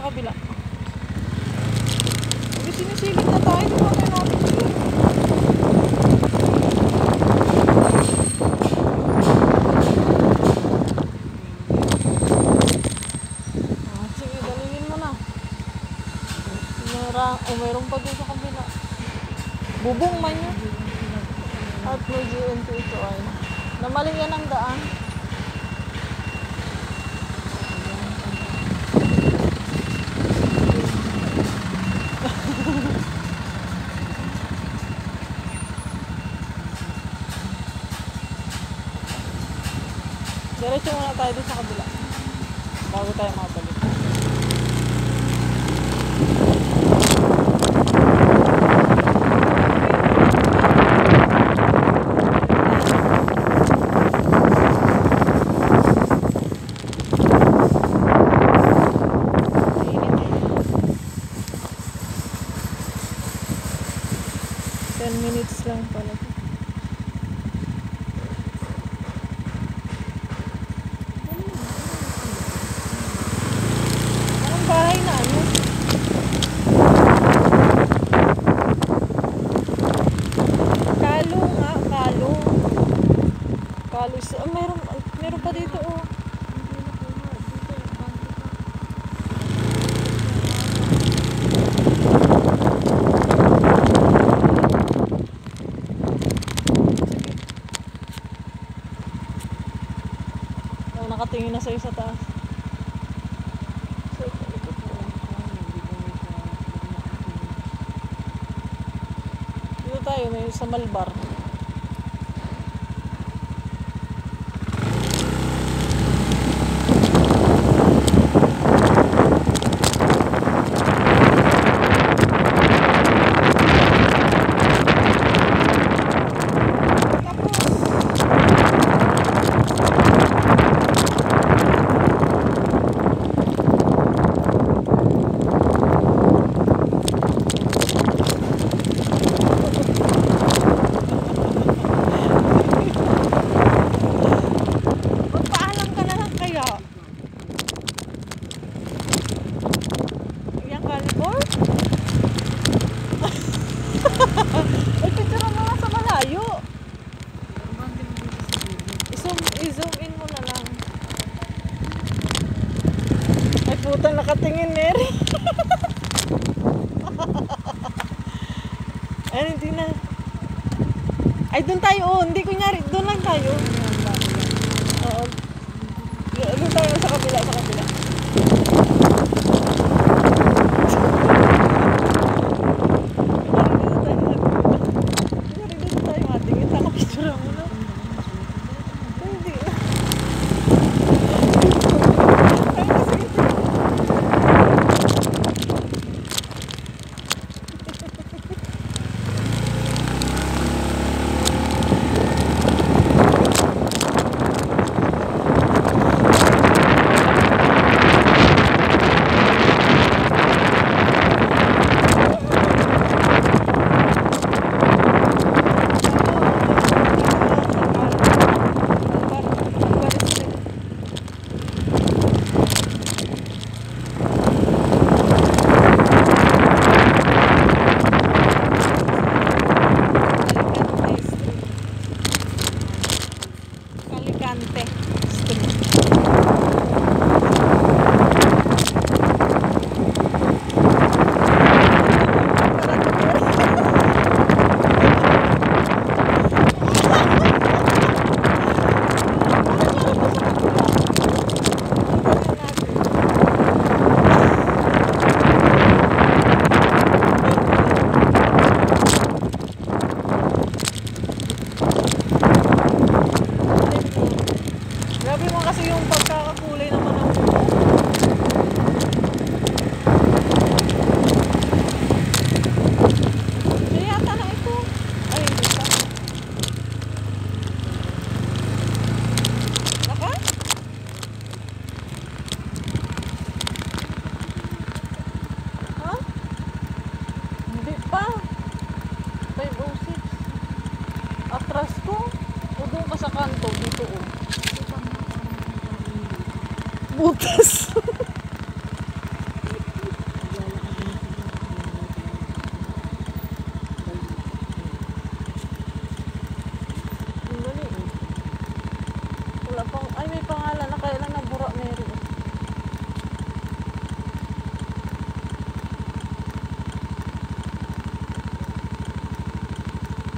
kabila. Hindi sinisilip na tayo. Di ba tayo natin dito? Sige, dalingin mo na. Mayroon pa doon sa kabila. Bubong man yun. At may GNT ito ay. Namaling yan ang daan. Diretso muna tayo doon sa kabila bago tayo mabalik. Minutes lang pala. Anong bahay na ano? Kalo nga, kalo. Kalo. Meron pa dito oh. Nakatingin na sa'yo sa taas. Dito tayo, may sa Malbar. Ay, picture mo nga sa malayo. I-zoom in mo na lang. Ay, putang nakatingin, Mary. Ay, hindi na. Ay, doon tayo. Oh, hindi kunyari. Doon lang tayo. Oo. Doon tayo sa kabila, sa kabila.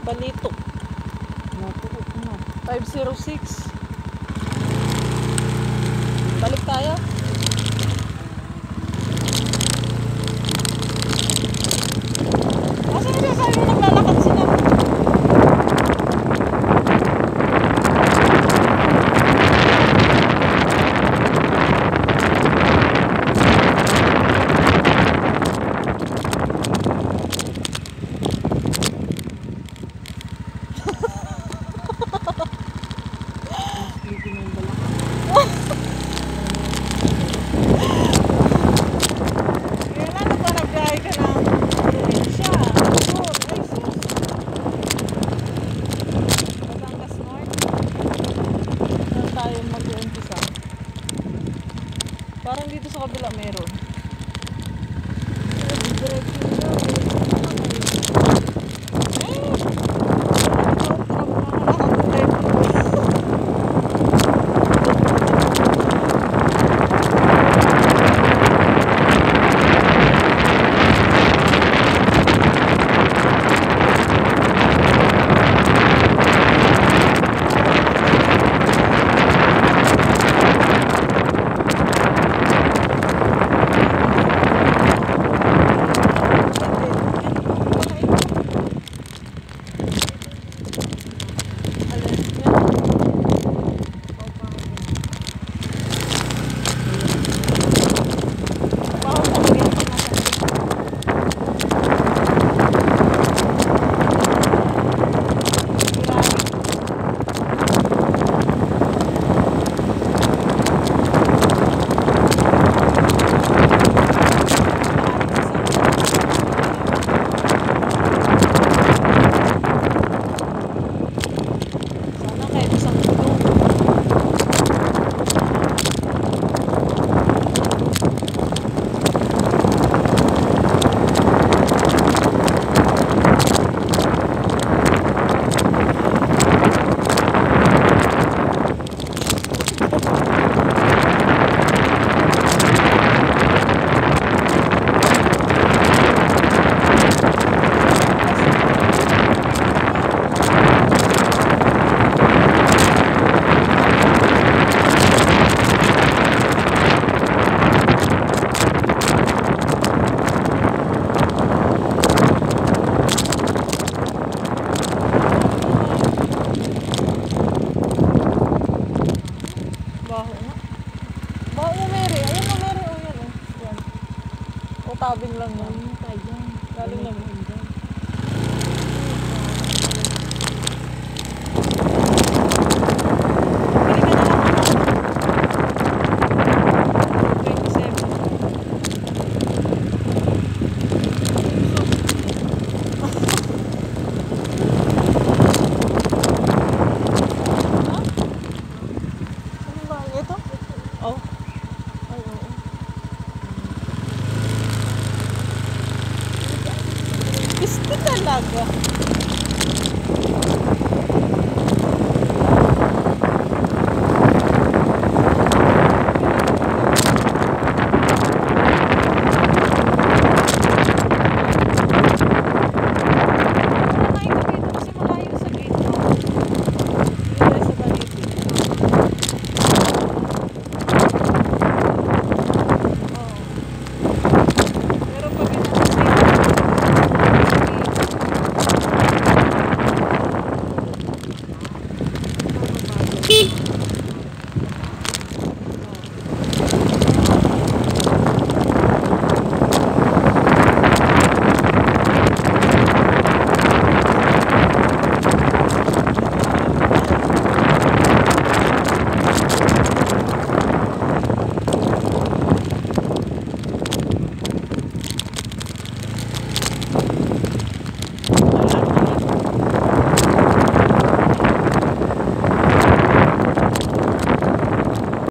Balito. Natutok na. 506. Balik tayo. Kasi nasasabi mo naglalakad sila. Parang dito sa kabila meron. Tabing lang yan. Galing lang yan. Gusto talaga.